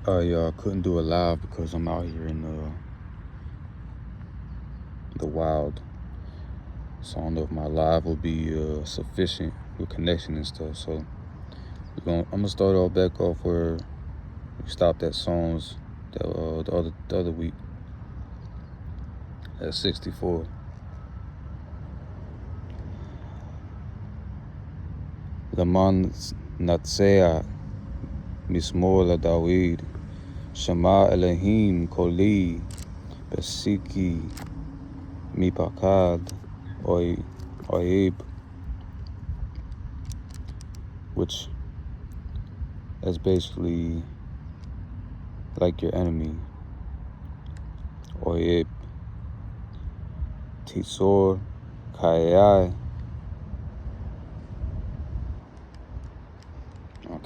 I couldn't do it live because I'm out here in the wild. So I don't know if my live will be sufficient with connection and stuff. So I'm gonna start all back off where we stopped at songs the other week at 64. Laman Natsea Mismola Dawid Shema Elohim Koli Besiki Mipakad Oib, which is basically like your enemy. Oib Tisor Kayai.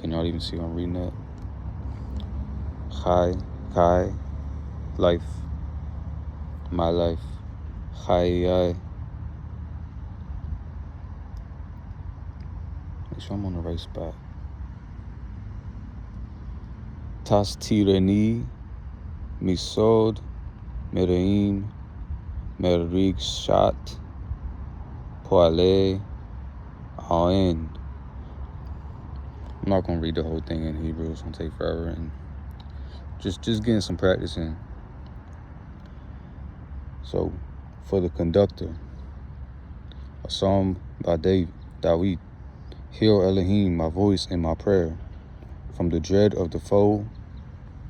Can y'all even see what I'm reading that? Kai, life, my life. Chai. Make sure I'm on the right spot. Tas tireni, misod, mereim, merig shat, poale, aen. I'm not gonna read the whole thing in Hebrew. It's gonna take forever, and just getting some practice in. So, for the conductor, a psalm by David. Hear, Elohim, my voice and my prayer. From the dread of the foe,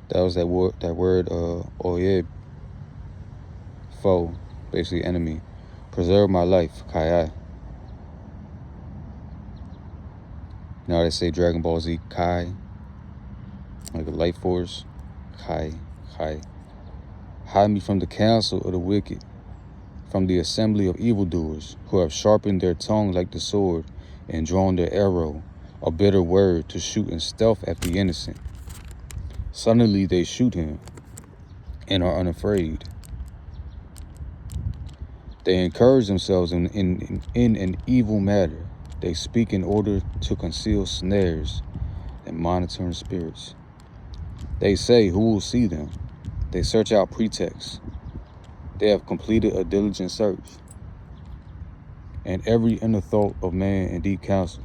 that was that word, oyeb, foe, basically enemy. Preserve my life, Kai. You know how they say Dragon Ball Z, Kai, like a life force, Kai. Hide me from the counsel of the wicked, from the assembly of evildoers, who have sharpened their tongue like the sword, and drawn their arrow, a bitter word, to shoot in stealth at the innocent. Suddenly they shoot him, and are unafraid. They encourage themselves in an evil matter. They speak in order to conceal snares and monitoring spirits. They say, who will see them? They search out pretexts. They have completed a diligent search, and every inner thought of man in deep counsel.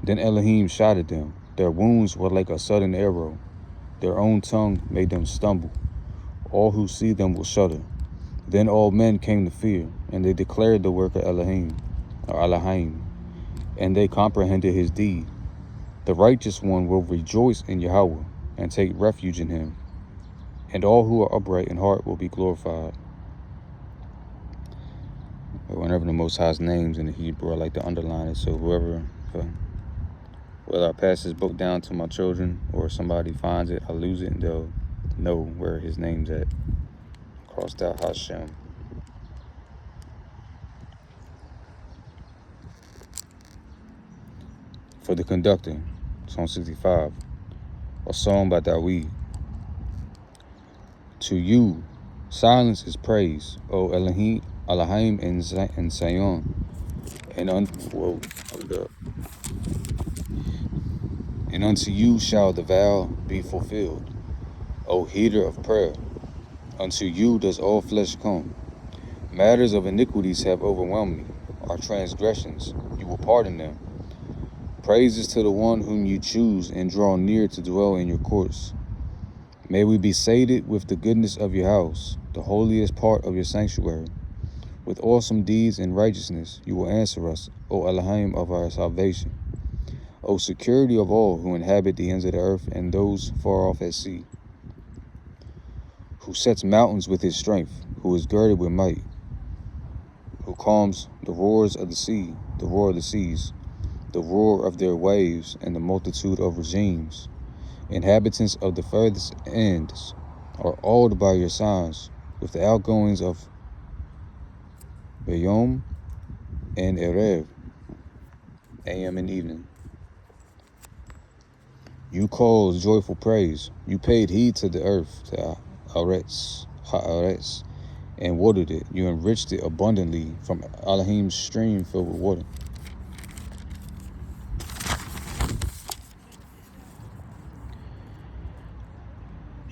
Then Elohim shot at them. Their wounds were like a sudden arrow. Their own tongue made them stumble. All who see them will shudder. Then all men came to fear, and they declared the work of Elohim, and they comprehended his deed. The righteous one will rejoice in Yahweh and take refuge in him, and all who are upright in heart will be glorified. Whenever the Most High's names in the Hebrew, I like to underline it, so whether I pass this book down to my children or somebody finds it, I lose it, and they'll know where his name's at. Crossed out Hashem. For the conductor, Psalm 65, a song by David. To you, silence is praise, O Elohim and Zion, and unto you shall the vow be fulfilled, O heater of prayer. Unto you does all flesh come. Matters of iniquities have overwhelmed me. Our transgressions, you will pardon them. Praises to the one whom you choose and draw near to dwell in your courts. May we be sated with the goodness of your house, the holiest part of your sanctuary. With awesome deeds and righteousness, you will answer us, O Elohim of our salvation. O security of all who inhabit the ends of the earth and those far off at sea. Who sets mountains with his strength, who is girded with might, who calms the roars of the sea, the roar of the seas, the roar of their waves, and the multitude of regimes. Inhabitants of the furthest ends are awed by your signs, with the outgoings of Bayom and Erev, AM and evening. You caused joyful praise. You paid heed to the earth, to Haaretz, and watered it. You enriched it abundantly from Elohim's stream filled with water.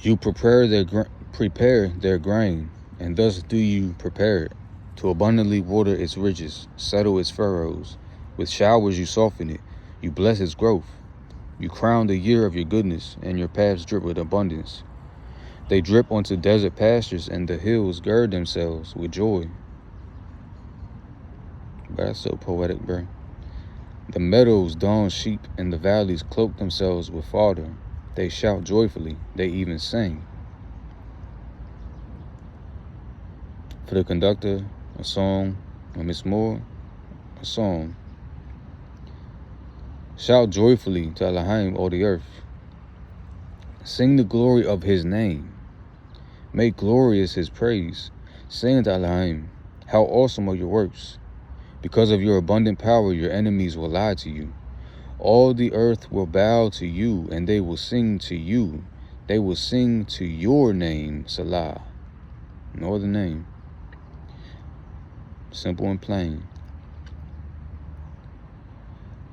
You prepare their grain, and thus do you prepare it, to abundantly water its ridges, settle its furrows. With showers you soften it, you bless its growth. You crown the year of your goodness, and your paths drip with abundance. They drip onto desert pastures, and the hills gird themselves with joy. But that's so poetic, bro. The meadows don sheep, and the valleys cloak themselves with fodder. They shout joyfully, they even sing. For the conductor, a song. And Miss Moore, a song. Shout joyfully to Elohim, all the earth. Sing the glory of his name. Make glorious his praise. Sing to Elohim, how awesome are your works. Because of your abundant power, your enemies will lie to you. All the earth will bow to you, and they will sing to you. They will sing to your name, Salah. No other name. Simple and plain.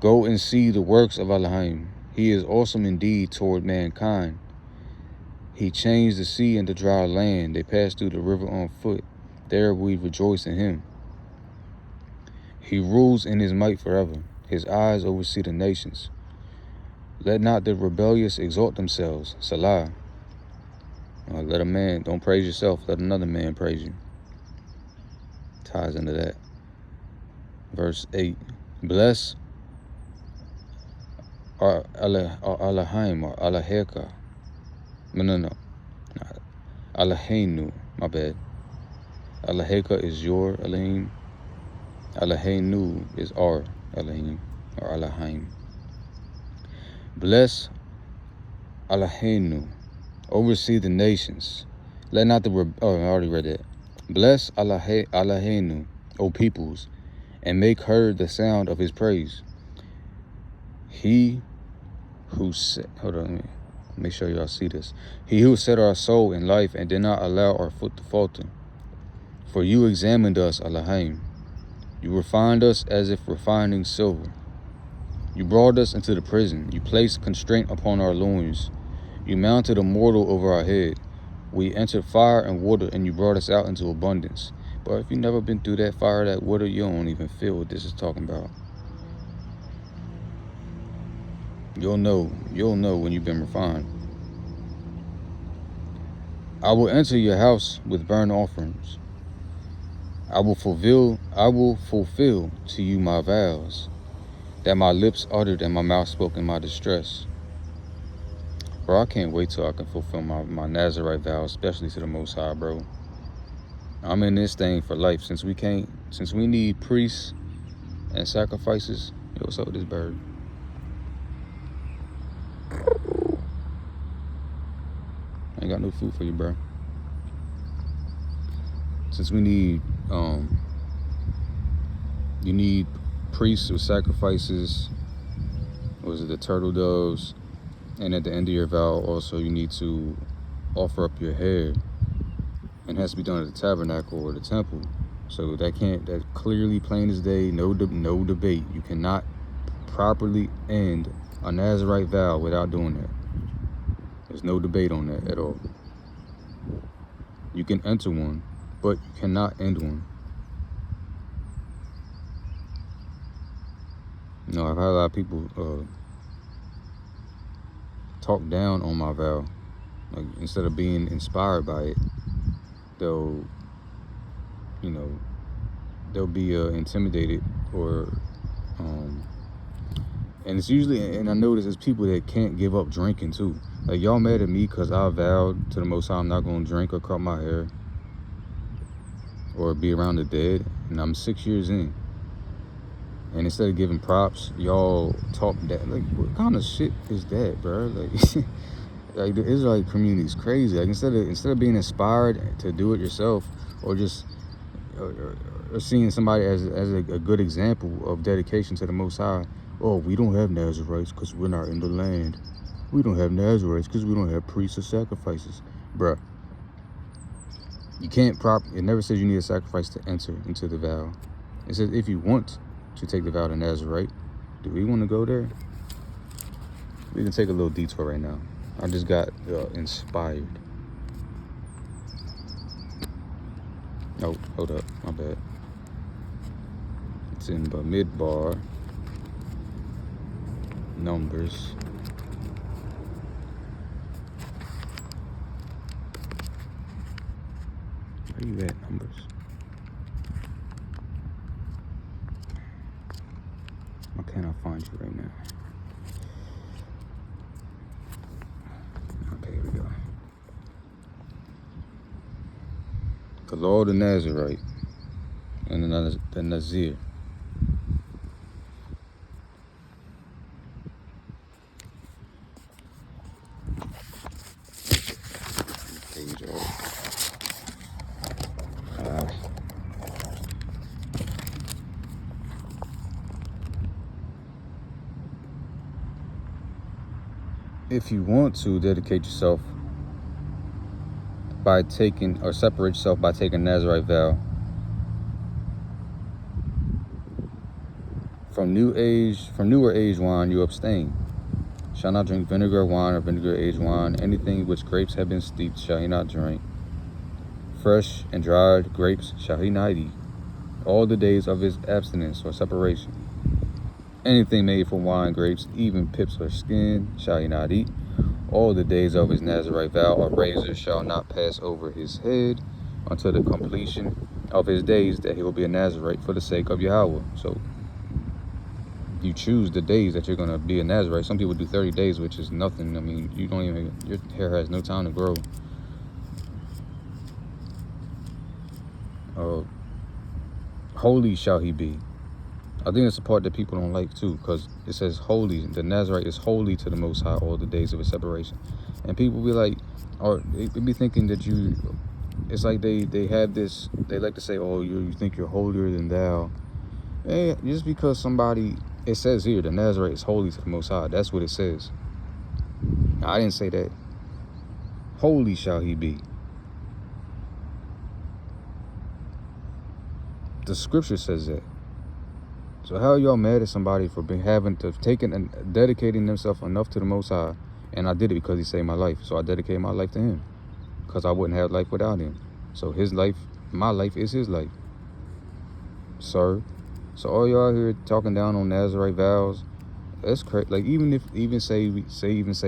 Go and see the works of Elohim. He is awesome indeed toward mankind. He changed the sea into dry land. They passed through the river on foot. There we rejoice in him. He rules in his might forever. His eyes oversee the nations. Let not the rebellious exalt themselves. Salah. Let a man, don't praise yourself, let another man praise you. Ties into that. Verse 8. Bless are Elohim or Allaheka. No. Eloheinu, my bad. Allaheka is your Elohim. Eloheinu is our Elohim or Elohim. Bless Eloheinu, oversee the nations. Let not the I already read that. Bless Eloheinu, O peoples, and make heard the sound of his praise. He who set, hold on, let me make sure y'all see this. He who set our soul in life and did not allow our foot to falter. For you examined us, Elohim. You refined us as if refining silver. You brought us into the prison. You placed constraint upon our loins. You mounted a mortal over our head. We entered fire and water, and you brought us out into abundance. But if you've never been through that fire, that water, you don't even feel what this is talking about. You'll know when you've been refined. I will enter your house with burnt offerings. I will fulfill to you my vows, that my lips uttered and my mouth spoke in my distress. Bro, I can't wait till I can fulfill my Nazarite vow, especially to the Most High, bro. I'm in this thing for life. Since we need priests and sacrifices. Yo, what's up with this bird? I ain't got no food for you, bro. Since we need, you need priests with sacrifices. Was it the turtle doves? And at the end of your vow, also, you need to offer up your hair. And it has to be done at the tabernacle or the temple. So that clearly, plain as day, no debate. You cannot properly end a Nazarite vow without doing that. There's no debate on that at all. You can enter one, but you cannot end one. No, I've had a lot of people talk down on my vow. Like, instead of being inspired by it, they'll be intimidated or and it's usually, and I notice it's people that can't give up drinking too. Like, y'all mad at me because I vowed to the Most High I'm not going to drink or cut my hair or be around the dead, and I'm 6 years in. And instead of giving props, y'all talk that. Like, what kind of shit is that, bro? Like, like the Israelite community is crazy. Like, instead of being inspired to do it yourself, or just or seeing somebody as a good example of dedication to the Most High. Oh, we don't have Nazarites because we're not in the land. We don't have Nazarites because we don't have priests or sacrifices. Bruh. You can't it never says you need a sacrifice to enter into the vow. It says if you want to take the vow to Nazarite. Do we want to go there? We can take a little detour right now. I just got inspired. Oh, hold up, my bad. It's in the Midbar, Numbers. Where you at, Numbers? Why can't I find you right now? Okay, here we go. The law of the Nazarite and the Nazir. Page if you want to dedicate yourself by taking, or separate yourself by taking Nazarite vow, from newer age wine you abstain. Shall not drink vinegar wine or vinegar aged wine. Anything which grapes have been steeped shall he not drink. Fresh and dried grapes shall he not eat all the days of his abstinence or separation. Anything made from wine grapes, even pips or skin, shall he not eat. All the days of his Nazarite vow, a razor shall not pass over his head until the completion of his days, that he will be a Nazarite for the sake of Yahweh. So you choose the days that you're going to be a Nazarite. Some people do 30 days, which is nothing. I mean, you don't even, your hair has no time to grow. Holy shall he be. I think it's the part that people don't like too, because it says holy. The Nazarite is holy to the Most High all the days of his separation. And people be like, or they be thinking that you, it's like they have this, they like to say, oh, you think you're holier than thou. Hey, just because somebody, it says here, the Nazarite is holy to the Most High. That's what it says. I didn't say that. Holy shall he be. The scripture says that. So how are y'all mad at somebody for having to taking and dedicating themselves enough to the Most High? And I did it because he saved my life. So I dedicated my life to him, because I wouldn't have life without him. So his life, my life is his life, sir. So all y'all here talking down on Nazarite vows, that's crazy. Like even say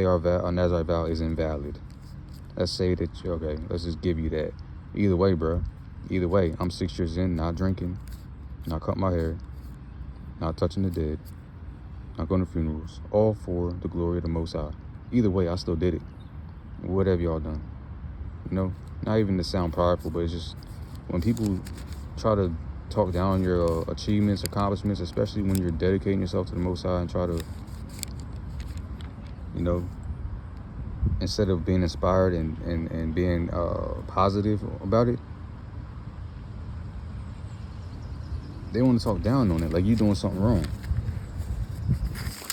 our Nazarite vow is invalid. Let's say that, okay, let's just give you that. Either way, bro. Either way, I'm 6 years in, not drinking, not cutting my hair, not touching the dead, not going to funerals, all for the glory of the Most High. Either way, I still did it. What have y'all done? You know, not even to sound prideful, but it's just when people try to talk down your achievements, accomplishments, especially when you're dedicating yourself to the Most High, and try to, you know, instead of being inspired and being positive about it, they want to talk down on it, like you're doing something wrong.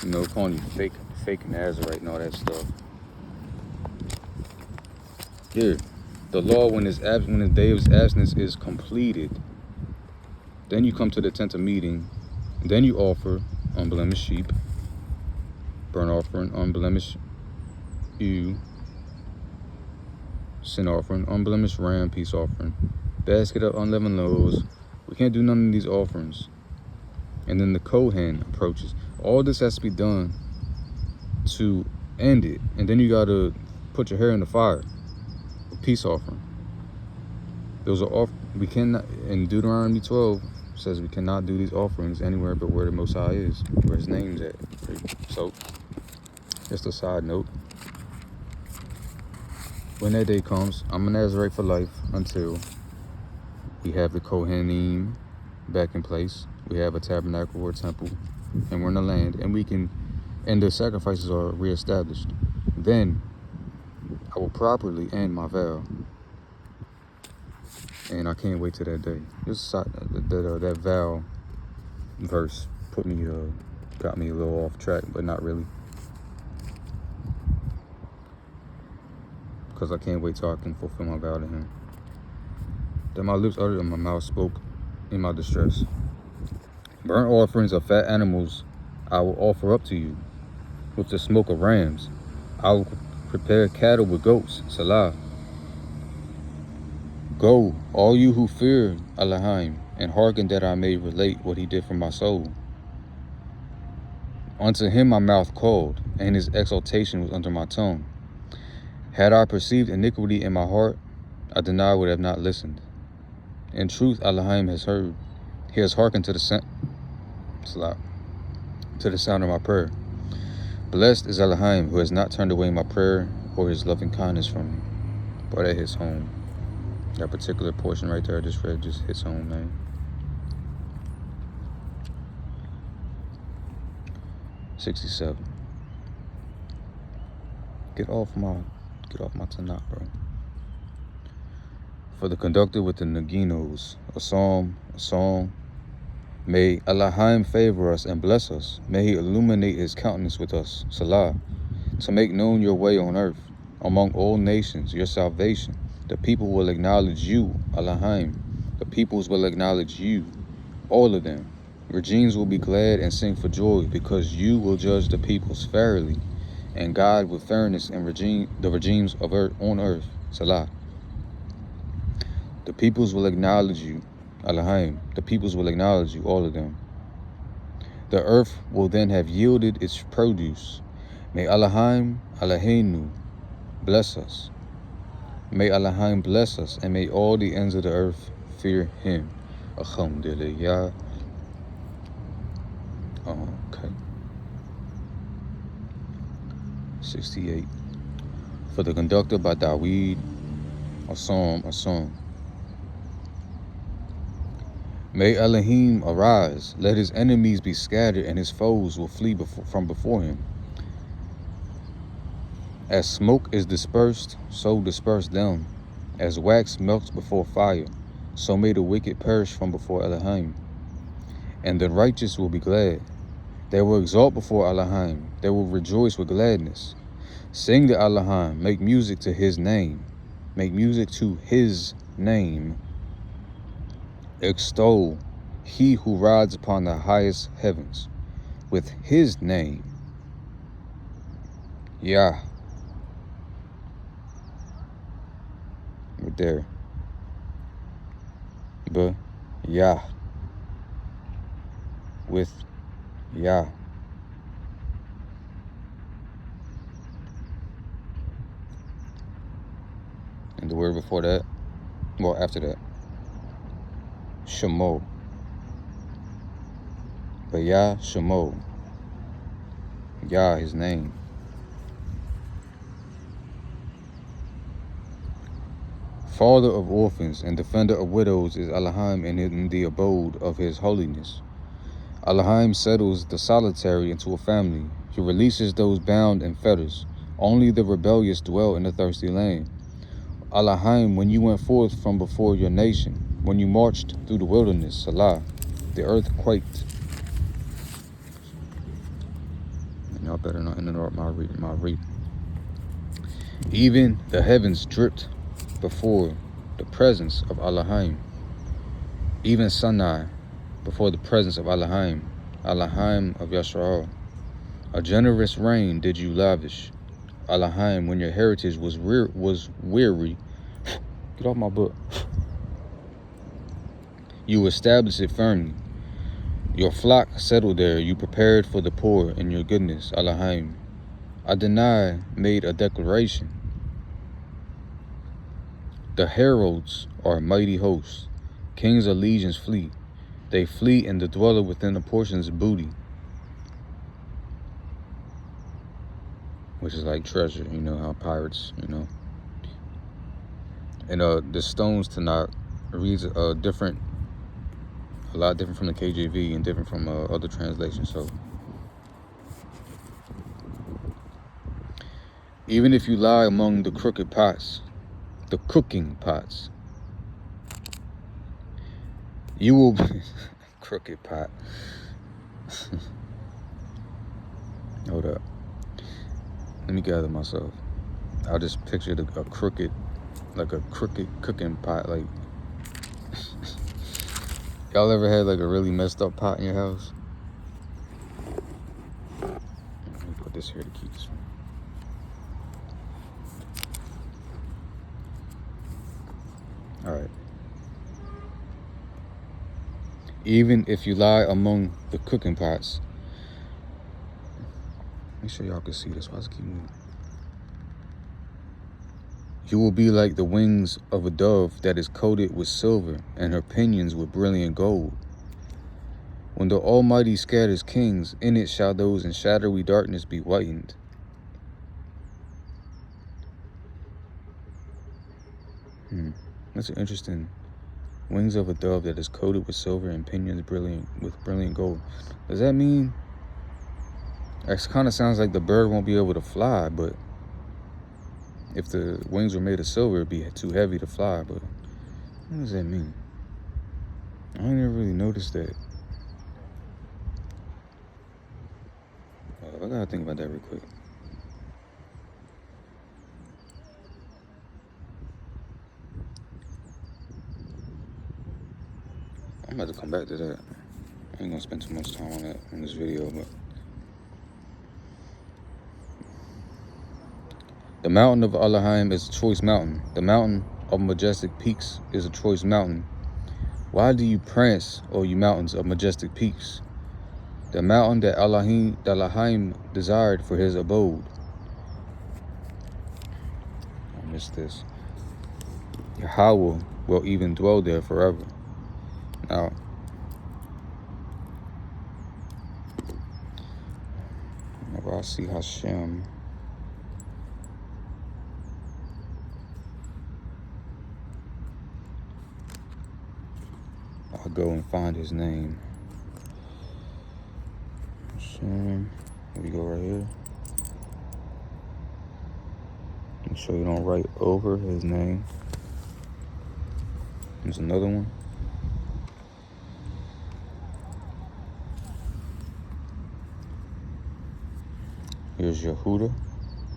You know, calling you fake Nazarite and all that stuff. Here, the law when the day of his abstinence is completed, then you come to the tent of meeting, and then you offer unblemished sheep, burnt offering, unblemished ewe, sin offering, unblemished ram, peace offering, basket of unleavened loaves. We can't do none of these offerings. And then the Kohen approaches. All this has to be done to end it. And then you got to put your hair in the fire. A peace offering. Those are off. We cannot, in Deuteronomy 12, says we cannot do these offerings anywhere but where the Most High is, where his name's at. So, just a side note. When that day comes, I'm a Nazarite for life until we have the Kohanim back in place. We have a tabernacle or a temple, and we're in the land, and the sacrifices are reestablished. Then I will properly end my vow, and I can't wait till that day. That vow verse got me a little off track, but not really, because I can't wait till I can fulfill my vow to him. That my lips uttered and my mouth spoke in my distress. Burnt offerings of fat animals I will offer up to you, with the smoke of rams. I will prepare cattle with goats, Salah. Go, all you who fear Elohim, and hearken that I may relate what he did for my soul. Unto him my mouth called, and his exaltation was under my tongue. Had I perceived iniquity in my heart, I deny would have not listened. In truth, Elohim has heard. He has hearkened to the sound of my prayer. Blessed is Elohim, who has not turned away my prayer or his loving kindness from me. Boy, that hits home. That particular portion right there I just read just hits home, man. 67. Get off my Tanakh, bro. For the conductor with the naginos, a psalm, a song. May Elohim favor us and bless us. May he illuminate his countenance with us, Salah, to make known your way on earth. Among all nations, your salvation. The people will acknowledge you, Elohim. The peoples will acknowledge you, all of them. Regimes will be glad and sing for joy, because you will judge the peoples fairly and guide with fairness and the regimes of earth on earth, Salah. The peoples will acknowledge you, Elohim. The peoples will acknowledge you, all of them. The earth will then have yielded its produce. May Elohim, Eloheinu, bless us. May Elohim bless us, and may all the ends of the earth fear him. Alhamdulillah. Okay. 68. For the conductor by Daweed, a psalm, a song. May Elohim arise, let his enemies be scattered, and his foes will flee from before him. As smoke is dispersed, so disperse them. As wax melts before fire, so may the wicked perish from before Elohim. And the righteous will be glad. They will exalt before Elohim. They will rejoice with gladness. Sing to Elohim, make music to his name. Make music to his name. Extol he who rides upon the highest heavens with his name. YaH. Right there. YaH. With YaH. And the word before that, well, after that, Shemo. But YaH, Shemo. YaH, his name. Father of orphans and defender of widows is Elohim in the abode of his holiness. Elohim settles the solitary into a family. He releases those bound in fetters. Only the rebellious dwell in the thirsty land. Elohim, when you went forth from before your nation, when you marched through the wilderness, Salah, the earth quaked. And y'all better not interrupt my reading. Even the heavens dripped before the presence of Elohim. Even Sinai before the presence of Elohim, Elohim of Yisrael. A generous rain did you lavish, Elohim, when your heritage was weary. Get off my book. You established it firmly. Your flock settled there. You prepared for the poor in your goodness, Elohim. Adonai made a declaration. The heralds are mighty hosts. Kings of legions flee. They flee, and the dweller within the portion's booty, which is like treasure, you know, how pirates, you know. And the stones Tanakh reads a lot different from the KJV and different from other translations. So even if you lie among the crooked pots, the cooking pots, you will be crooked pot. Hold up. Let me gather myself. I just pictured a crooked cooking pot. Like, y'all ever had like a really messed up pot in your house? Let me put this here to keep this from. All right. Even if you lie among the cooking pots. Make sure y'all can see this. Why does it keep moving? You will be like the wings of a dove that is coated with silver and her pinions with brilliant gold. When the Almighty scatters kings, in it shall those in shadowy darkness be whitened. That's interesting. Wings of a dove that is coated with silver and pinions with brilliant gold. Does that mean? It kind of sounds like the bird won't be able to fly, but if the wings were made of silver, it'd be too heavy to fly. But what does that mean? I never really noticed that. I gotta think about that real quick. I'm about to come back to that. I ain't gonna spend too much time on that in this video, but the mountain of Elohim is a choice mountain. The mountain of majestic peaks is a choice mountain. Why do you prance, O you mountains of majestic peaks? The mountain that Elohim desired for his abode. I missed this. Yahweh will even dwell there forever. Now, whenever I see Hashem, I'll go and find his name. Hashem, here we go right here. Make sure you don't write over his name. There's another one. Here's Yehuda,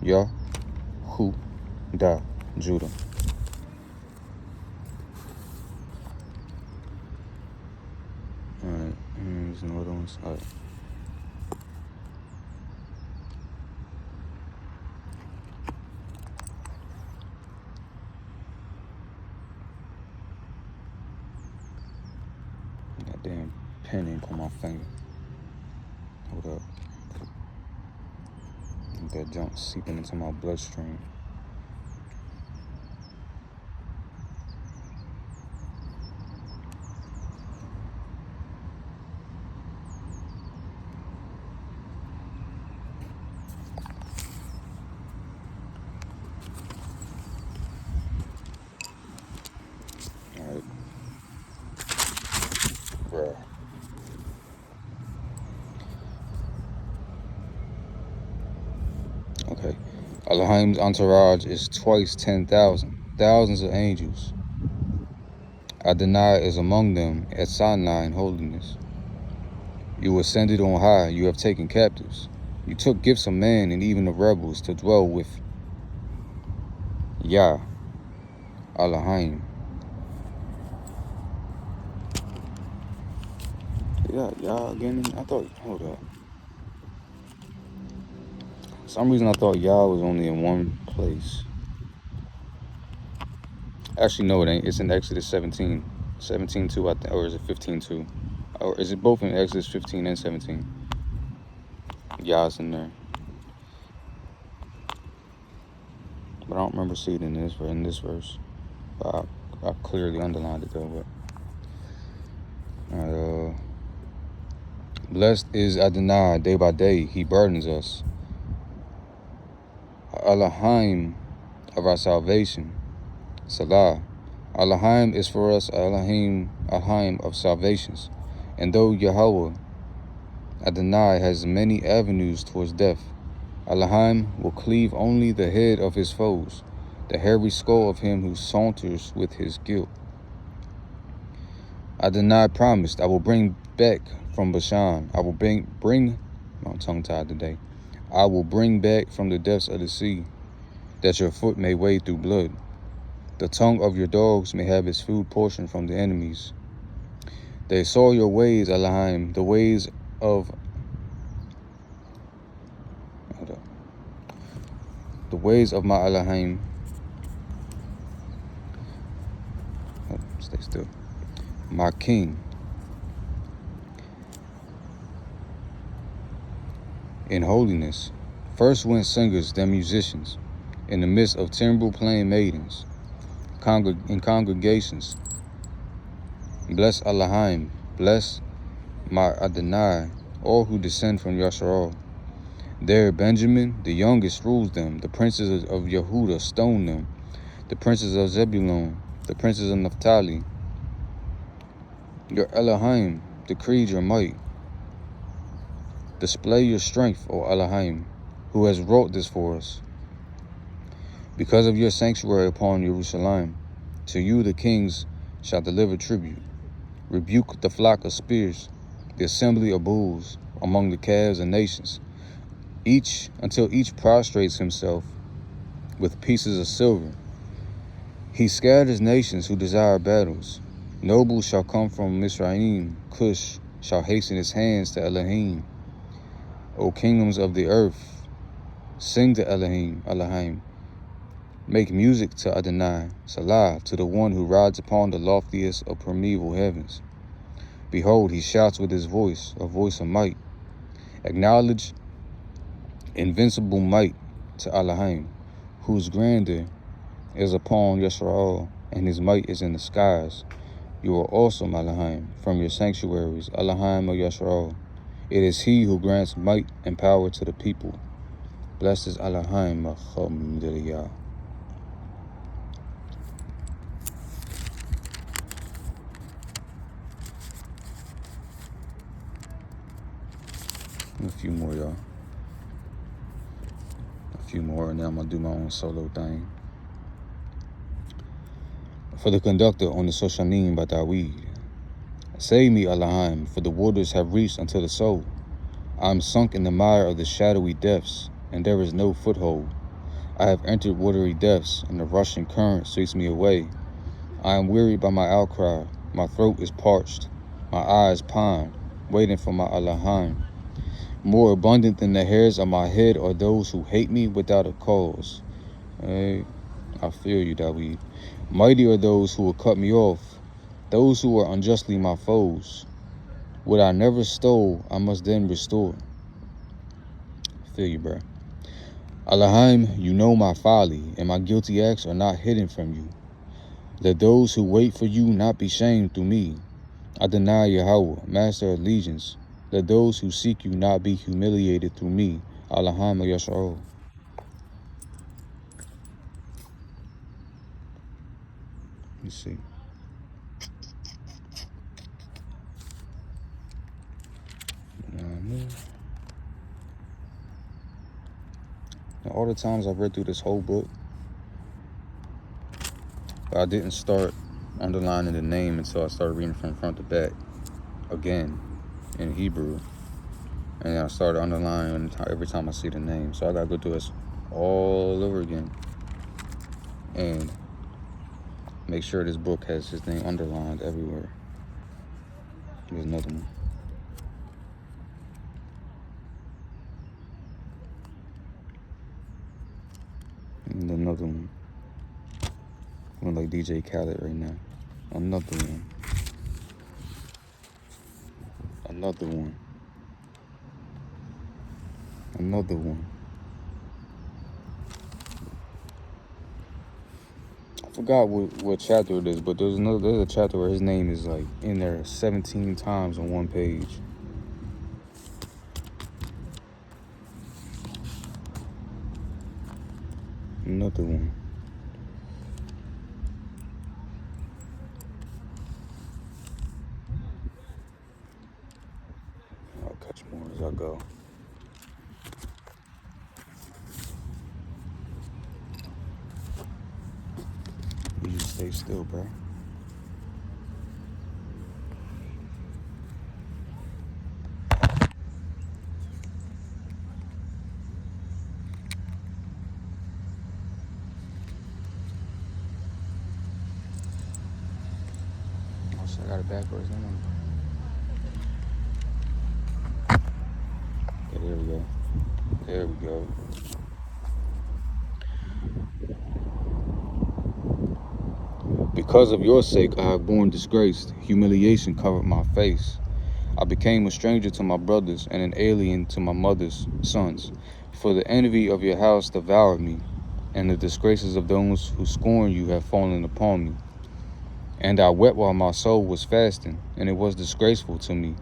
Yahuda, Judah. Alright, here's another one. Alright. That damn pen ain't on my finger. Hold up. That junk seeping into my bloodstream. Alright. Bruh. Okay. Elohim's entourage is twice 10,000, thousands of angels. Adonai is among them at Sinai in holiness. You ascended on high, you have taken captives. You took gifts of man and even of rebels to dwell with YaH Elohim. YaH again? I thought, hold up. For some reason I thought YaH was only in one place. Actually, no, it ain't. It's in Exodus 17. 17:2, I think, or is it 15:2? Or is it both in Exodus 15 and 17? YaH's in there. But I don't remember seeing it in this verse. But I clearly underlined it though. But blessed is Adonai day by day. He burdens us. Elohim of our salvation. Salah. Elohim is for us Elohim of salvations. And though Yahweh Adonai has many avenues towards death, Elohim will cleave only the head of his foes, the hairy skull of him who saunters with his guilt. Adonai promised, I will bring back from Bashan. I will bring I'm tongue-tied today. I will bring back from the depths of the sea, that your foot may wade through blood. The tongue of your dogs may have its food portion from the enemies. They saw your ways, Elohim, the ways of my Elohim. Stay still. My king. In holiness, first went singers, then musicians, in the midst of timbrel playing maidens, in congregations. Bless Elohim, bless my Adonai, all who descend from Yasharal. There Benjamin, the youngest, rules them. The princes of Yehuda stone them. The princes of Zebulun, the princes of Naphtali. Your Elohim decreed your might. Display your strength, O Elohim, who has wrought this for us. Because of your sanctuary upon Jerusalem, to you the kings shall deliver tribute. Rebuke the flock of spears, the assembly of bulls among the calves and nations, until each prostrates himself with pieces of silver. He scatters nations who desire battles. Nobles shall come from Mizraim, Cush shall hasten his hands to Elohim. O kingdoms of the earth, sing to Elohim. Make music to Adonai, Salah, to the one who rides upon the loftiest of primeval heavens. Behold, he shouts with his voice, a voice of might. Acknowledge invincible might to Elohim, whose grandeur is upon Yisrael, and his might is in the skies. You are awesome, Elohim, from your sanctuaries, Elohim of Yisrael. It is he who grants might and power to the people. Blessed is Elohim, alhamdulillah. A few more, y'all. A few more, and then I'm going to do my own solo thing. For the conductor on the Soshanim by Dawid. Save me, Elohim, for the waters have reached unto the soul. I am sunk in the mire of the shadowy depths, and there is no foothold. I have entered watery depths, and the rushing current sweeps me away. I am wearied by my outcry. My throat is parched. My eyes pine, waiting for my Elohim. More abundant than the hairs on my head are those who hate me without a cause. Hey, I feel you, Dawid. Mighty are those who will cut me off, those who are unjustly my foes. What I never stole, I must then restore. I feel you, bro. Elohim, you know my folly, and my guilty acts are not hidden from you. Let those who wait for you not be shamed through me. Adonai Yahweh, Master of Legions. Let those who seek you not be humiliated through me. Elohim Yasharal. Let's see. Now, all the times I've read through this whole book, but I didn't start underlining the name until I started reading from front to back again in Hebrew. And then I started underlining every time I see the name. So I gotta go do this all over again and make sure this book has his name underlined everywhere. Here's another one. And another one. I'm like DJ Khaled right now. Another one. Another one. Another one. I forgot what chapter it is, but there's a chapter where his name is like in there 17 times on one page. Another one. I'll catch more as I go. You just stay still, bro. Oh shit, I got it backwards. Okay, there we go. There we go. Because of your sake I have borne disgrace, humiliation covered my face. I became a stranger to my brothers and an alien to my mother's sons. For the envy of your house devoured me, and the disgraces of those who scorn you have fallen upon me. And I wept while my soul was fasting, and it was disgraceful to me.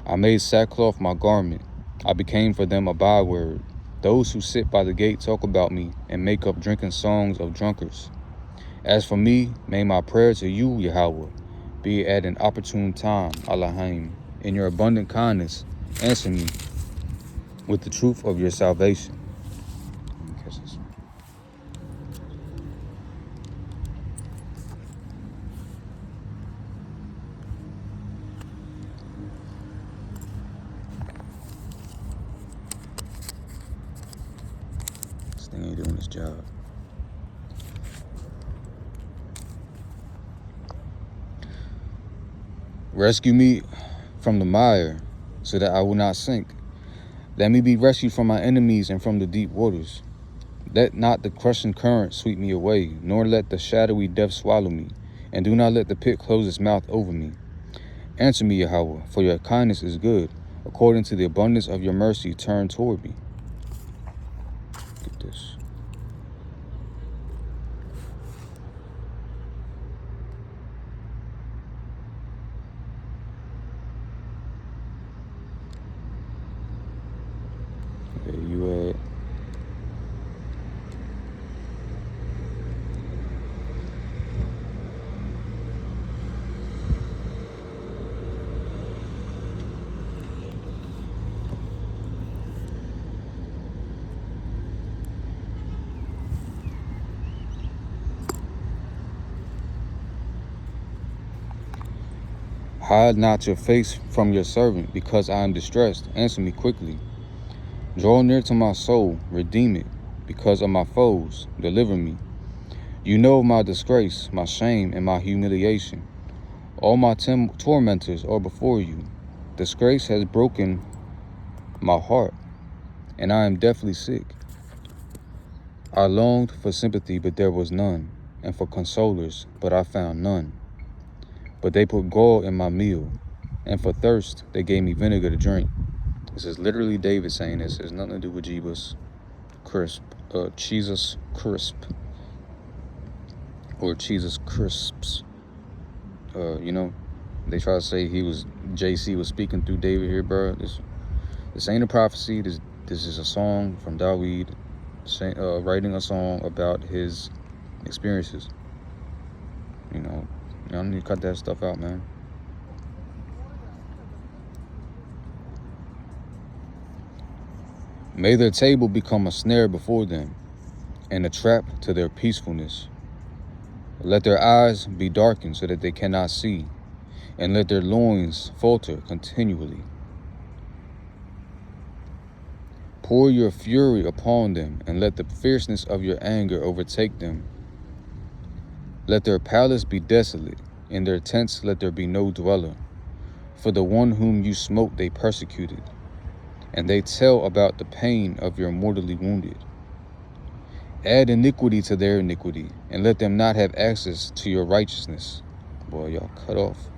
I made sackcloth my garment. I became for them a byword. Those who sit by the gate talk about me and make up drinking songs of drunkards. As for me, may my prayer to you, Yahweh, be at an opportune time, Elohim. In your abundant kindness, answer me with the truth of your salvation. Let me catch this. This thing ain't doing its job. Rescue me from the mire, so that I will not sink. Let me be rescued from my enemies and from the deep waters. Let not the crushing current sweep me away, nor let the shadowy depth swallow me, and do not let the pit close its mouth over me. Answer me, Yahweh, for your kindness is good. According to the abundance of your mercy, turn toward me. Get this. There you at. Hide not your face from your servant, because I am distressed. Answer me quickly. Draw near to my soul, redeem it. Because of my foes, deliver me. You know my disgrace, my shame, and my humiliation. All my tormentors are before you. Disgrace has broken my heart, and I am deathly sick. I longed for sympathy, but there was none, and for consolers, but I found none. But they put gall in my meal, and for thirst they gave me vinegar to drink. This is literally David saying this. It has nothing to do with Jesus Crisp, Jesus Crisp, or Jesus Crisps. You know, they try to say JC was speaking through David here, bro. This ain't a prophecy. This is a song from Dawid, writing a song about his experiences. You know, y'all need to cut that stuff out, man. May their table become a snare before them, and a trap to their peacefulness. Let their eyes be darkened so that they cannot see, and let their loins falter continually. Pour your fury upon them, and let the fierceness of your anger overtake them. Let their palace be desolate, in their tents let there be no dweller. For the one whom you smote they persecuted, and they tell about the pain of your mortally wounded. Add iniquity to their iniquity, and let them not have access to your righteousness. Boy, y'all cut off.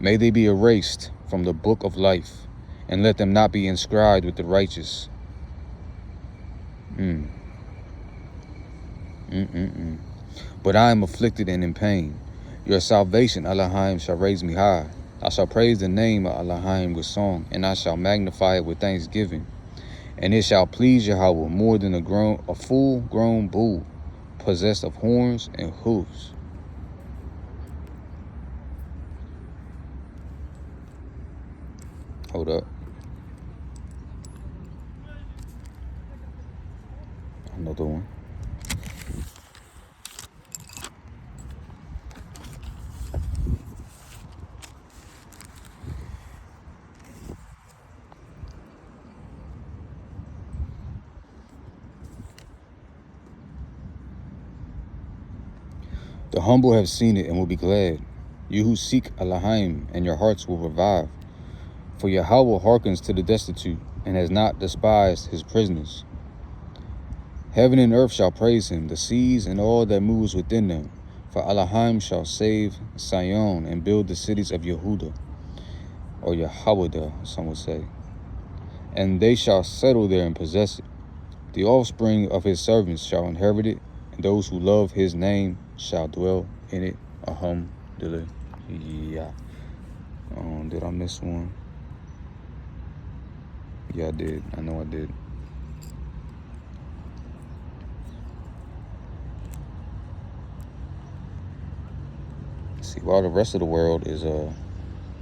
May they be erased from the book of life, and let them not be inscribed with the righteous. But I am afflicted and in pain. Your salvation, Elohim, shall raise me high. I shall praise the name of Elohim with song, and I shall magnify it with thanksgiving. And it shall please Yahweh more than a full-grown bull, possessed of horns and hoofs. Hold up. Another one. The humble have seen it and will be glad. You who seek Elohim, and your hearts will revive. For Yahweh hearkens to the destitute, and has not despised his prisoners. Heaven and earth shall praise him, the seas and all that moves within them. For Elohim shall save Sion and build the cities of Yehuda, or Yahawada, some would say. And they shall settle there and possess it. The offspring of his servants shall inherit it, and those who love his name shall dwell in it. Alhamdulillah. Yeah. Did I miss one? Yeah, I did. I know I did. See, while the rest of the world is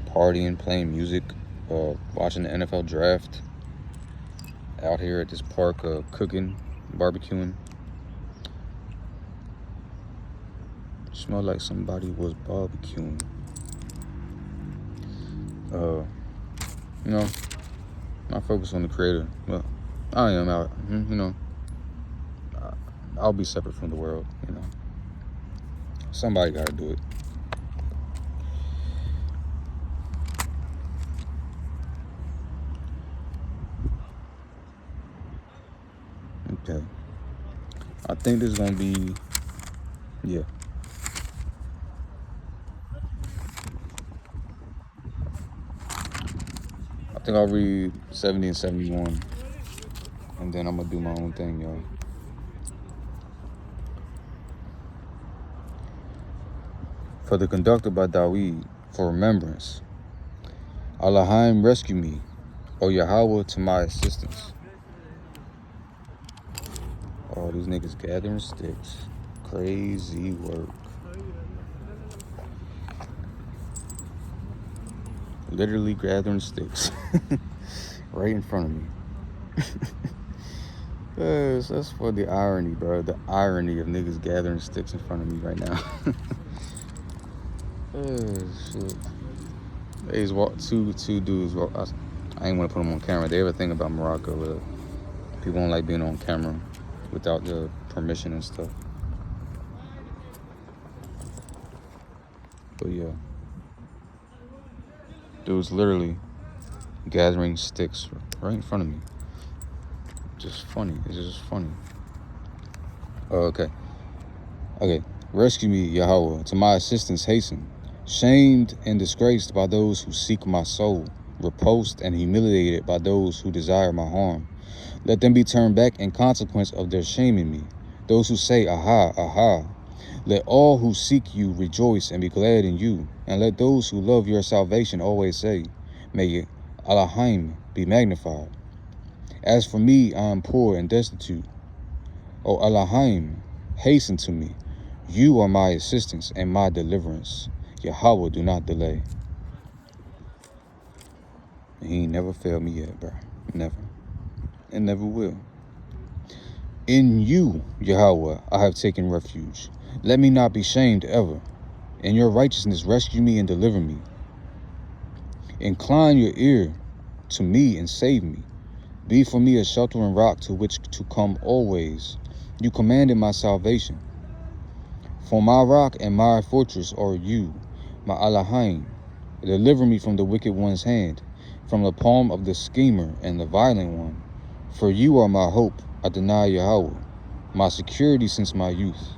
partying, playing music, watching the NFL draft, out here at this park, cooking, barbecuing. Smelled like somebody was barbecuing. You know, not focus on the creator. Well, I am out. You know, I'll be separate from the world. You know, somebody got to do it. Okay. I think this is gonna be, yeah. I think I'll read 70 and 71, and then I'm gonna do my own thing, y'all. For the conducted by Dawid, for remembrance. Elohim, rescue me, O Yahweh, to my assistance. Oh, these niggas gathering sticks. Crazy work. Literally gathering sticks. Right in front of me. Yes, that's for the irony, bro. The irony of niggas gathering sticks in front of me right now. Oh, shit. These two dudes walk. I ain't want to put them on camera. They ever think about Morocco where people don't like being on camera without the permission and stuff. But yeah, dude's literally gathering sticks right in front of me. Just funny. It's just funny. Oh, okay. Rescue me, Yahweh. To my assistance hasten. Shamed and disgraced by those who seek my soul. Repulsed and humiliated by those who desire my harm. Let them be turned back in consequence of their shaming me. Those who say, aha, aha. Let all who seek you rejoice and be glad in you. And let those who love your salvation always say, may Elohim be magnified. As for me, I am poor and destitute. O Elohim, hasten to me. You are my assistance and my deliverance. Yahweh, do not delay. He ain't never failed me yet, bro. Never. And never will. In you, Yahweh, I have taken refuge. Let me not be shamed ever. In your righteousness, rescue me and deliver me. Incline your ear to me and save me. Be for me a shelter and rock to which to come always. You commanded my salvation. For my rock and my fortress are you, my Elohim. Deliver me from the wicked one's hand, from the palm of the schemer and the violent one. For you are my hope, Adonai Yahweh, my security since my youth.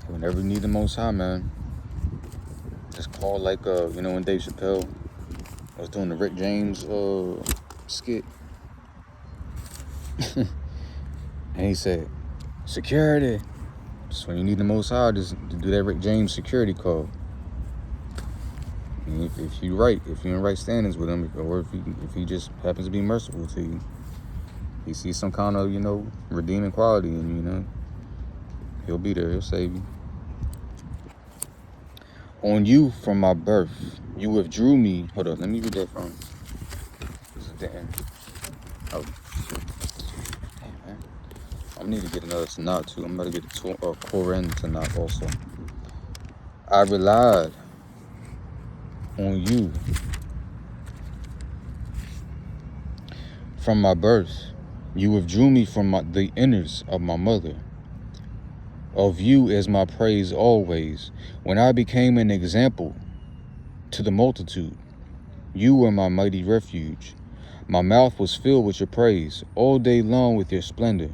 Whenever you need the Most High, man, just call like, you know, when Dave Chappelle was doing the Rick James skit. And he said, security. Just when you need the Most High, just do that Rick James security call. And if you're in right standings with him, or if he just happens to be merciful to you, he sees some kind of, you know, redeeming quality in you, you know, he'll be there, he'll save you. On you from my birth, you withdrew me. Hold on, let me read that from. This is the end. Oh, shit. Damn, man. I need to get another Tanakh too. I'm about to get a Koran Tanakh also. I relied on you from my birth. You withdrew me from the innards of my mother. Of you is my praise always. When I became an example to the multitude, you were my mighty refuge. My mouth was filled with your praise, all day long with your splendor.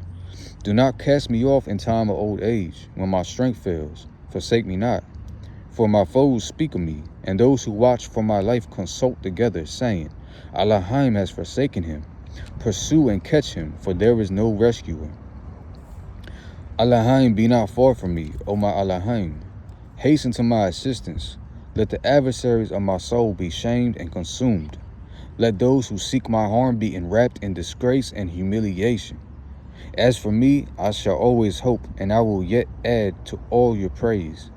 Do not cast me off in time of old age, when my strength fails. Forsake me not. For my foes speak of me, and those who watch for my life consult together, saying, Elohim has forsaken him. Pursue and catch him, for there is no rescuer. Elohim, be not far from me, O my Elohim. Hasten to my assistance. Let the adversaries of my soul be shamed and consumed. Let those who seek my harm be enwrapped in disgrace and humiliation. As for me, I shall always hope, and I will yet add to all your praise.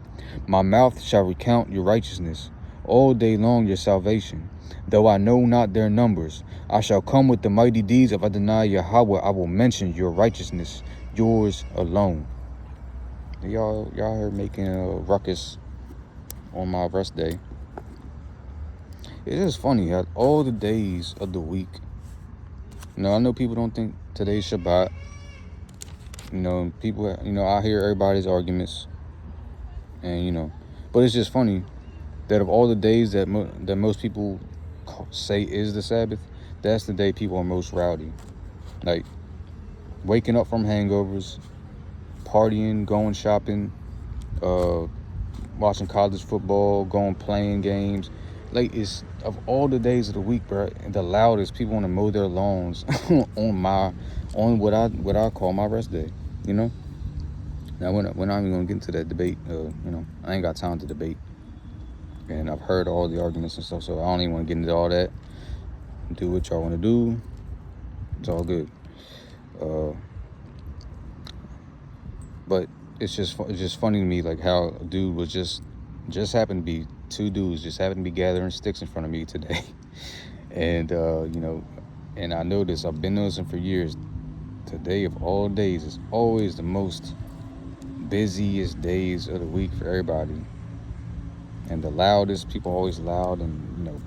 My mouth shall recount your righteousness, all day long your salvation. Though I know not their numbers, I shall come with the mighty deeds of Adonai Yahweh. I will mention your righteousness, yours alone. Y'all heard making a ruckus on my rest day. It's just funny how all the days of the week, I know people don't think today's Shabbat. People, I hear everybody's arguments, and but it's just funny that of all the days that most people say is the Sabbath, that's the day people are most rowdy. Like waking up from hangovers, partying, going shopping, watching college football, going playing games. Like, it's of all the days of the week, bro, the loudest people want to mow their lawns on what I call my rest day. Now we're not even gonna get into that debate. I ain't got time to debate, and I've heard all the arguments and stuff, so I don't even want to get into all that. Do what y'all want to do. It's all good. But it's just funny to me, like how a dude was just happened to be two dudes just happened to be gathering sticks in front of me today. And and I know this, I've been noticing for years, today of all days is always the most busiest days of the week for everybody, and the loudest. People always loud and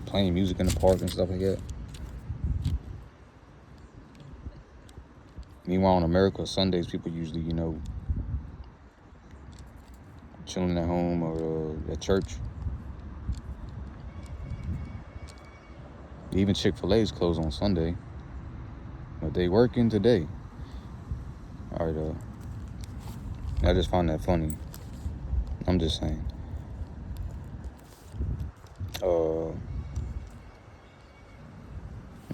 playing music in the park and stuff like that. Meanwhile, in America, Sundays people usually chilling at home or at church. Even Chick-fil-A is closed on Sunday, but they working today. All right, I just find that funny. I'm just saying.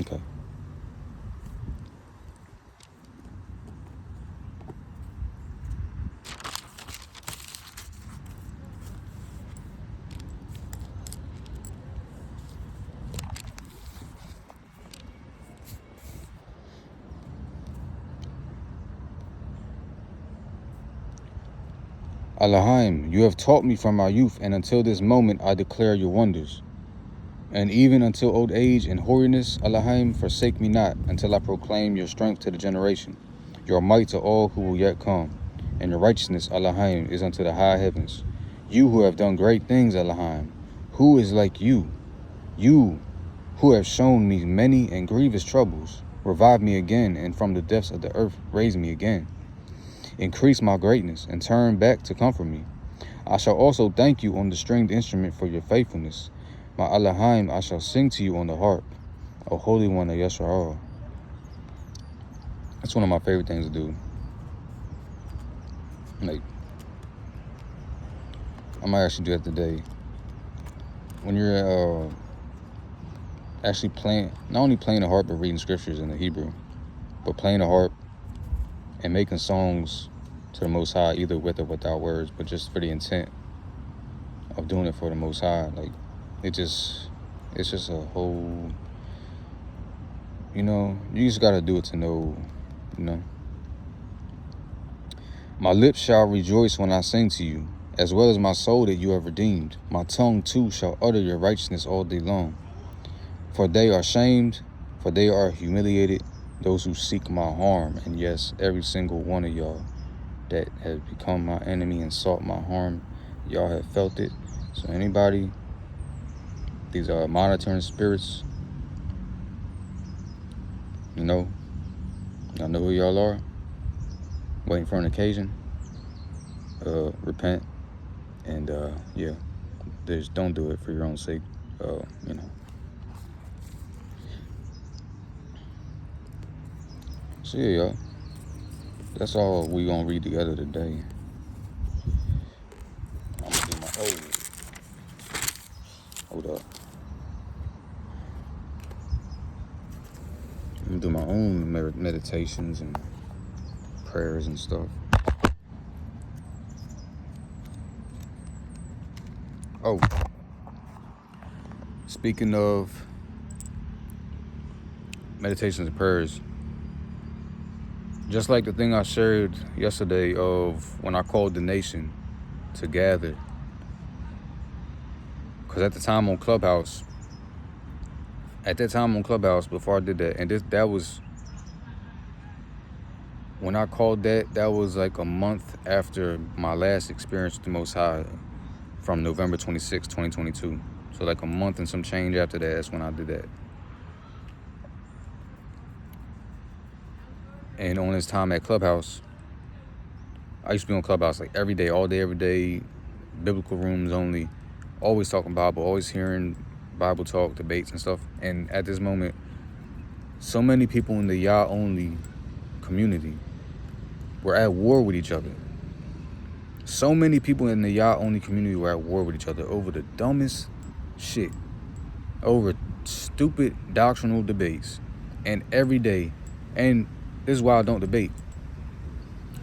Okay. Elohim, you have taught me from my youth, and until this moment I declare your wonders. And even until old age and hoariness, Elohim, forsake me not, until I proclaim your strength to the generation, your might to all who will yet come, and your righteousness, Elohim, is unto the high heavens. You who have done great things, Elohim, who is like you? You who have shown me many and grievous troubles, revive me again, and from the depths of the earth raise me again. Increase my greatness, and turn back to comfort me. I shall also thank you on the stringed instrument for your faithfulness. My Elohim, I shall sing to you on the harp, O Holy One of Yeshua. That's one of my favorite things to do. Like, I might actually do that today. When you're actually not only playing the harp, but reading scriptures in the Hebrew, but playing the harp and making songs to the Most High, either with or without words, but just for the intent of doing it for the Most High. Like, it's just a whole, you just gotta do it to know, My lips shall rejoice when I sing to you, as well as my soul that you have redeemed. My tongue too shall utter your righteousness all day long. For they are shamed, for they are humiliated, those who seek my harm. And yes, every single one of y'all that has become my enemy and sought my harm, y'all have felt it. So anybody, these are monitoring spirits, y'all know who y'all are, waiting for an occasion. repent, and yeah, just don't do it for your own sake. You know. So yeah, y'all. That's all we gonna read together today. I'm gonna do my hold up. I'm gonna do my own meditations and prayers and stuff. Oh, speaking of meditations and prayers, just like the thing I shared yesterday of when I called the nation to gather, because at that time on Clubhouse, before I did that, and that was when I called that was like a month after my last experience with the Most High from November 26, 2022. So like a month and some change after that, that's when I did that. And on this time at Clubhouse, I used to be on Clubhouse like every day, all day, every day, biblical rooms only, always talking Bible, always hearing Bible talk, debates and stuff. And at this moment, so many people in the YaH Only community were at war with each other. So many people in the YaH Only community were at war with each other over the dumbest shit, over stupid doctrinal debates. And every day, and this is why I don't debate.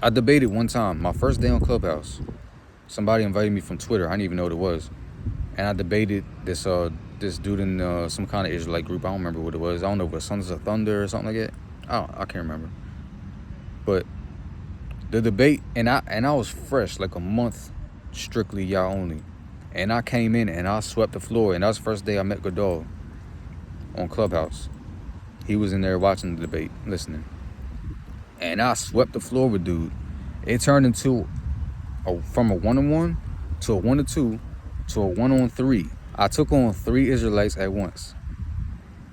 I debated one time, my first day on Clubhouse. Somebody invited me from Twitter. I didn't even know what it was. And I debated this dude in some kind of Israelite group. I don't remember what it was. I don't know if it was Sons of Thunder or something like that. I can't remember. But the debate, and I was fresh, like a month strictly YaH Only. And I came in and I swept the floor. And that was the first day I met Godal on Clubhouse. He was in there watching the debate, listening. And I swept the floor with dude. It turned into from a 1-on-1 to a 1-to-2 to a 1-on-3. I took on 3 Israelites at once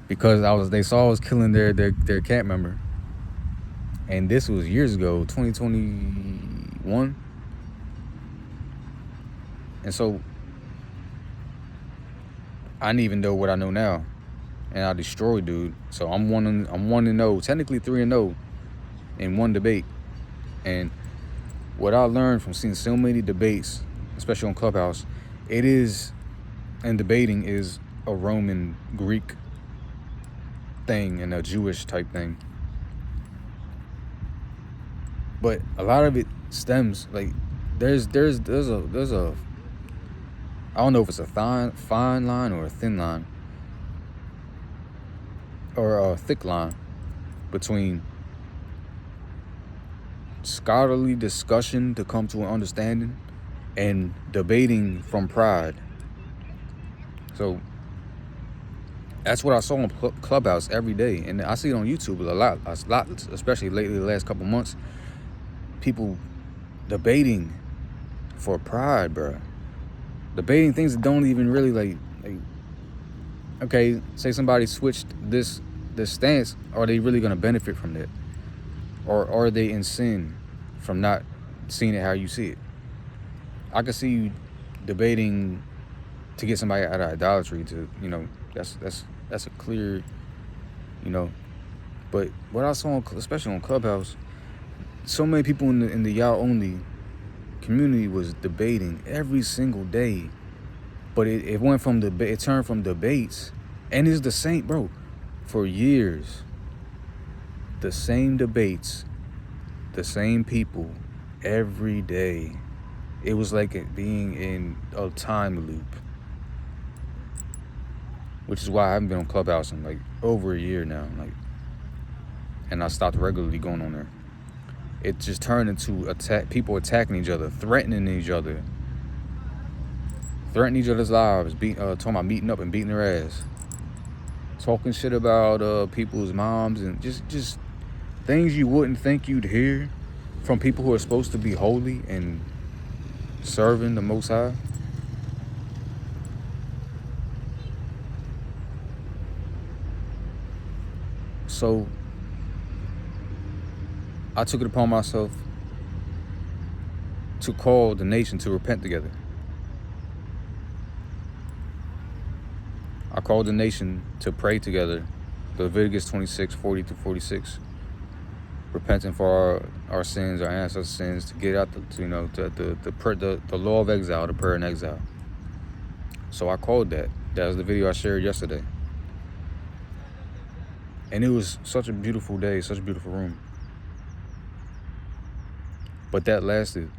because they saw I was killing their camp member. And this was years ago, 2021. And so I didn't even know what I know now. And I destroyed dude. So I'm 1-0, technically 3-0 in one debate. And what I learned from seeing so many debates, especially on Clubhouse, and debating is a Roman Greek thing and a Jewish type thing. But a lot of it stems, like, there's a I don't know if it's a fine line or a thin line or a thick line between scholarly discussion to come to an understanding and debating from pride. So that's what I saw on Clubhouse every day, and I see it on YouTube a lot, especially lately, the last couple months. People debating for pride, bro. Debating things that don't even really like okay, say somebody switched this stance, are they really gonna benefit from that? Or are they in sin from not seeing it how you see it? I could see you debating to get somebody out of idolatry, to, that's a clear, but what I saw, especially on Clubhouse, so many people in the YaH Only community was debating every single day. But it went from it turned from debates, and it's the same, bro, for years. The same debates, the same people, every day. It was like it being in a time loop. Which is why I haven't been on Clubhouse in like over a year now. And I stopped regularly going on there. It just turned into people attacking each other, threatening each other. Threatening each other's lives, talking about meeting up and beating their ass. Talking shit about people's moms and just things you wouldn't think you'd hear from people who are supposed to be holy and serving the Most High. So I took it upon myself to call the nation to repent together. I called the nation to pray together. Leviticus 26:40-46. Repenting for our sins, our ancestors' sins, to get out the law of exile, the prayer in exile. So I called that. That was the video I shared yesterday. And it was such a beautiful day, such a beautiful room. But that lasted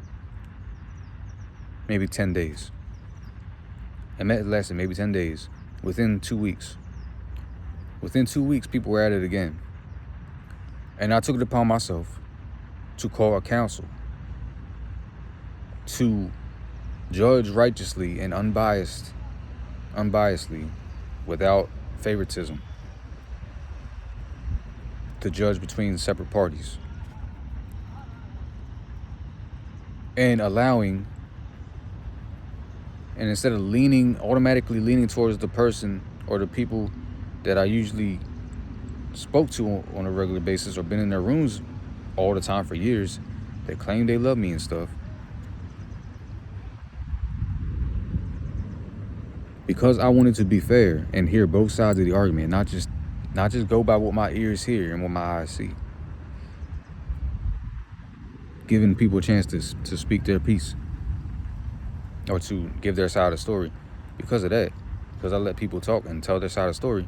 maybe 10 days. And that lasted maybe 10 days. Within 2 weeks. Within 2 weeks, people were at it again. And I took it upon myself to call a council to judge righteously and unbiasedly, without favoritism, to judge between separate parties. And instead of automatically leaning towards the person or the people that I usually spoke to on a regular basis or been in their rooms all the time for years, that claim they love me and stuff, because I wanted to be fair and hear both sides of the argument, not just go by what my ears hear and what my eyes see. Giving people a chance to speak their piece or to give their side of the story. Because of that, because I let people talk and tell their side of the story,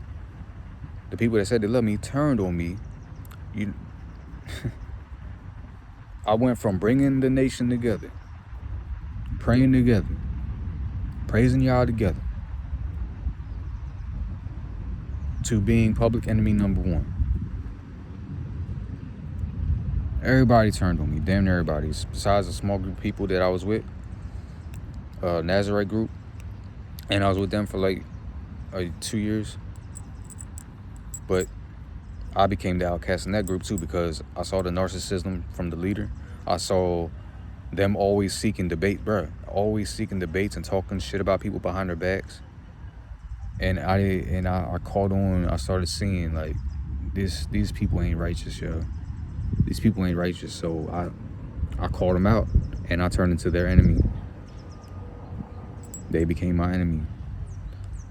the people that said they love me turned on me. I went from bringing the nation together, praying together, praising y'all together, to being public enemy number one. Everybody turned on me, damn near everybody, besides a small group of people that I was with, Nazarite group, and I was with them for like 2 years. But I became the outcast in that group too, because I saw the narcissism from the leader. I saw them always seeking debate, always seeking debates and talking shit about people behind their backs. And I caught on. I started seeing like these people ain't righteous, yo. These people ain't righteous. So I called them out, and I turned into their enemy. They became my enemy.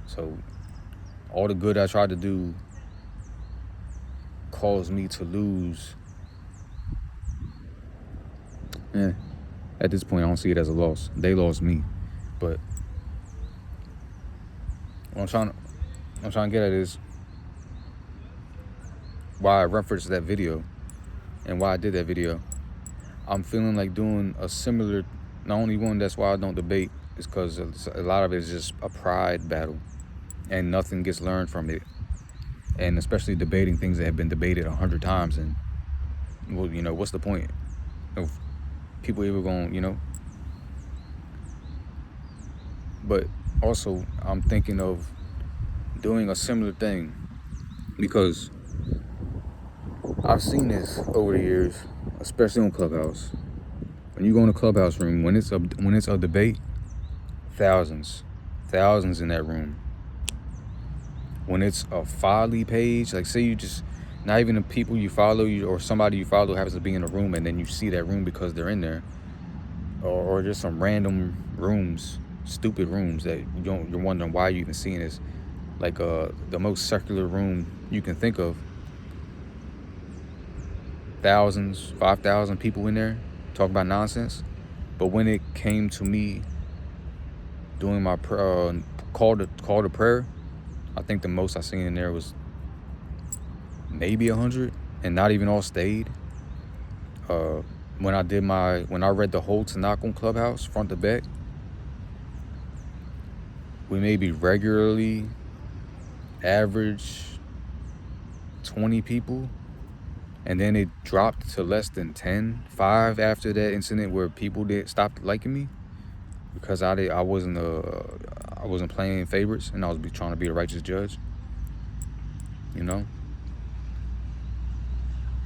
So all the good I tried to do caused me to lose. At this point, I don't see it as a loss. They lost me. But what I'm trying to get at is why I referenced that video and why I did that video. I'm feeling like doing a similar, not only one, that's why I don't debate, is because a lot of it is just a pride battle and nothing gets learned from it. And especially debating things that have been debated 100 times, and well, what's the point of people ever going, But also I'm thinking of doing a similar thing, because I've seen this over the years, especially on Clubhouse. When you go in a Clubhouse room, when it's a debate, thousands in that room. When it's a folly page, like say you just, not even the people you follow or somebody you follow happens to be in a room, and then you see that room because they're in there, or just some random rooms, stupid rooms that you're wondering why you're even seeing this, like the most secular room you can think of. Thousands, 5,000 people in there talk about nonsense. But when it came to me doing my call to prayer, I think the most I seen in there was maybe 100, and not even all stayed. When I read the whole Tanakh on Clubhouse, front to back, we maybe regularly average 20 people, and then it dropped to less than 10, 5 after that incident where people stopped liking me because I wasn't playing favorites, and I was trying to be a righteous judge,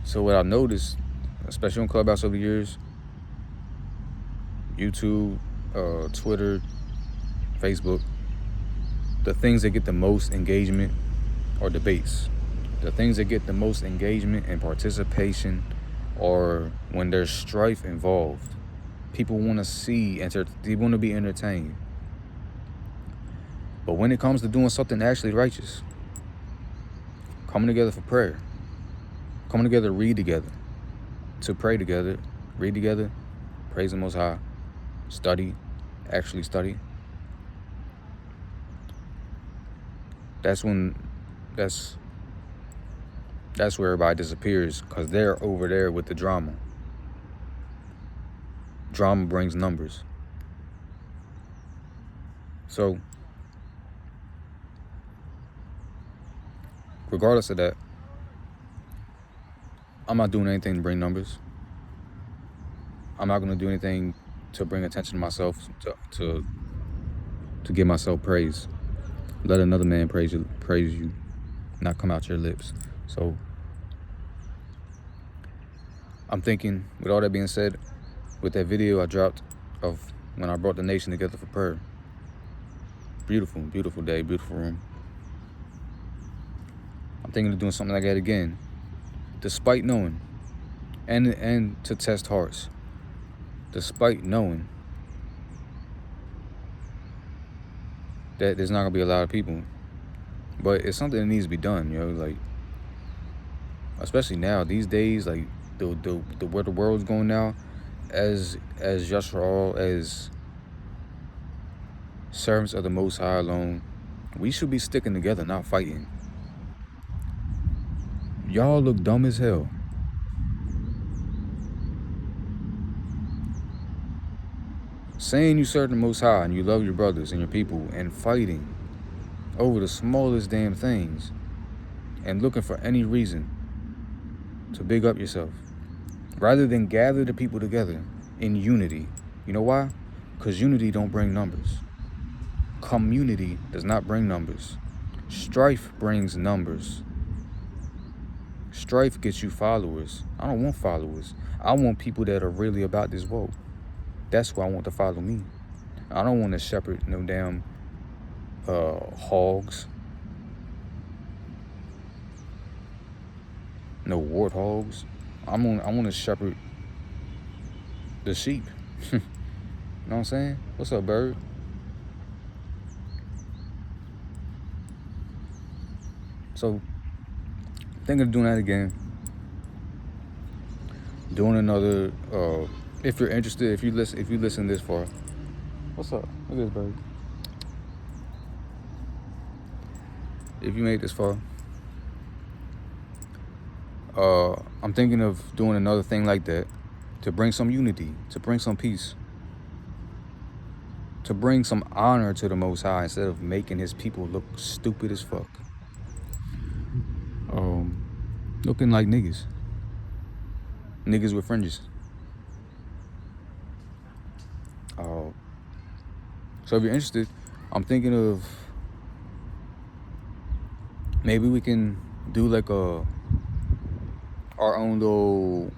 So what I noticed, especially on Clubhouse over the years, YouTube, Twitter, Facebook, the things that get the most engagement are debates. The things that get the most engagement and participation are when there's strife involved. People want to see, they want to be entertained. But when it comes to doing something actually righteous, coming together for prayer, coming together to read together, to pray together, read together, praise the Most High, study, actually study, that's where everybody disappears, because they're over there with the drama. Drama brings numbers. So, regardless of that, I'm not doing anything to bring numbers. I'm not going to do anything to bring attention to myself, to give myself praise. Let another man praise you, not come out your lips. So, I'm thinking, with all that being said, with that video I dropped of when I brought the nation together for prayer, beautiful, beautiful day, beautiful room. I'm thinking of doing something like that again, despite knowing, and to test hearts, despite knowing that there's not gonna be a lot of people, but it's something that needs to be done, like, especially now, these days, like the where the world's going now, as YaH, as servants of the Most High alone, we should be sticking together, not fighting. Y'all look dumb as hell. Saying you serve the Most High and you love your brothers and your people, and fighting over the smallest damn things and looking for any reason to big up yourself, rather than gather the people together in unity. You know why? Because unity don't bring numbers. Community does not bring numbers. Strife brings numbers. Strife gets you followers. I don't want followers. I want people that are really about this woke. That's who I want to follow me. I don't want to shepherd no damn hogs. No warthogs. I want to shepherd the sheep. You know what I'm saying? What's up, bird? So, thinking of doing that again. Doing another. If you're interested, if you listen this far. What's up? Look at this bird. If you made this far, I'm thinking of doing another thing like that, to bring some unity, to bring some peace, to bring some honor to the Most High, instead of making his people look stupid as fuck. Looking like niggas with fringes. So if you're interested, I'm thinking of maybe we can do like our own little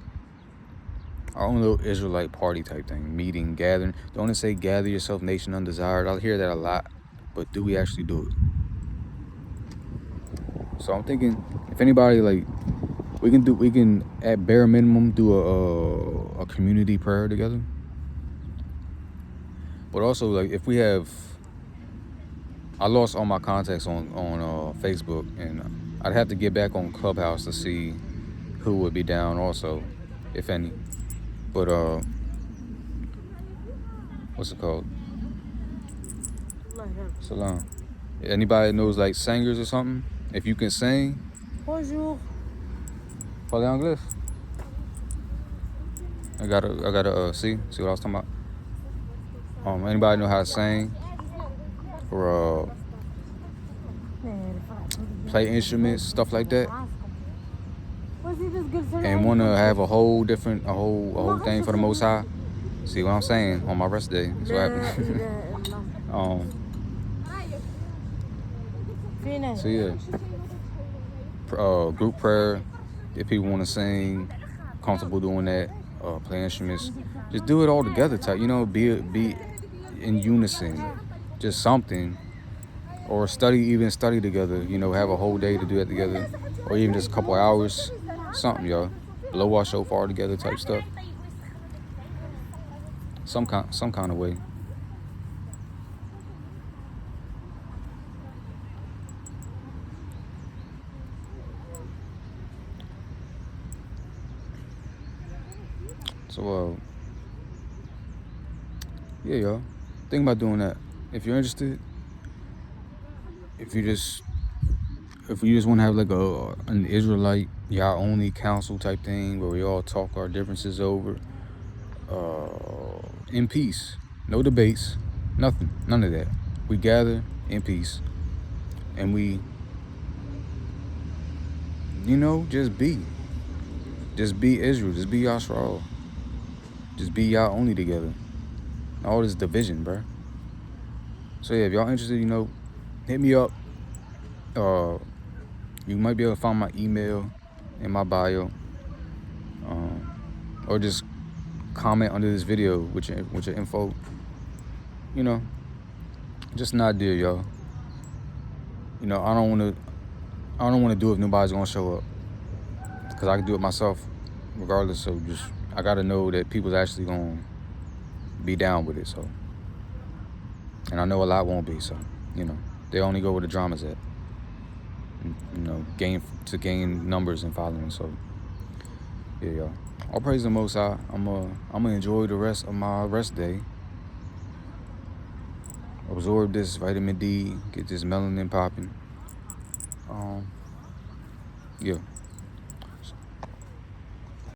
Israelite party type thing, meeting, gathering. Don't want to say gather yourself, nation undesired. I'll hear that a lot, but do we actually do it? So I'm thinking, if anybody, like, we can at bare minimum do a community prayer together. But also, like, if we have, I lost all my contacts on Facebook, and I'd have to get back on Clubhouse to see who would be down also, if any. But what's it called? Salam. Anybody knows like singers or something? If you can sing. Bonjour. Parlez anglais. I gotta see what I was talking about. Anybody know how to sing or play instruments, stuff like that, and want to have a whole thing for the Most High? See what I'm saying? On my rest day, that's what happened. So yeah, group prayer. If people want to sing, comfortable doing that, play instruments, just do it all together. Type, be in unison, just something, or study together. Have a whole day to do that together, or even just a couple hours, something, y'all. Blow our shofar together, type stuff. some kind of way. So yeah, y'all, think about doing that. If you're interested, if you just want to have like an Israelite YaH Only council type thing where we all talk our differences over in peace, no debates, nothing, none of that. We gather in peace and we, just be Israel, just be Yashral, just be YaH Only together. All this division, bruh. So yeah, if y'all interested, hit me up. You might be able to find my email in my bio, or just comment under this video with your info. Just an idea, y'all. I don't want to do it if nobody's gonna show up, because I can do it myself, regardless. So I gotta know that people's actually gonna be down with it. So, and I know a lot won't be. So, they only go where the drama's at. Gain numbers and following. So, yeah, y'all. All praise the Most High. I'm gonna enjoy the rest of my rest day. Absorb this vitamin D. Get this melanin popping. Yeah.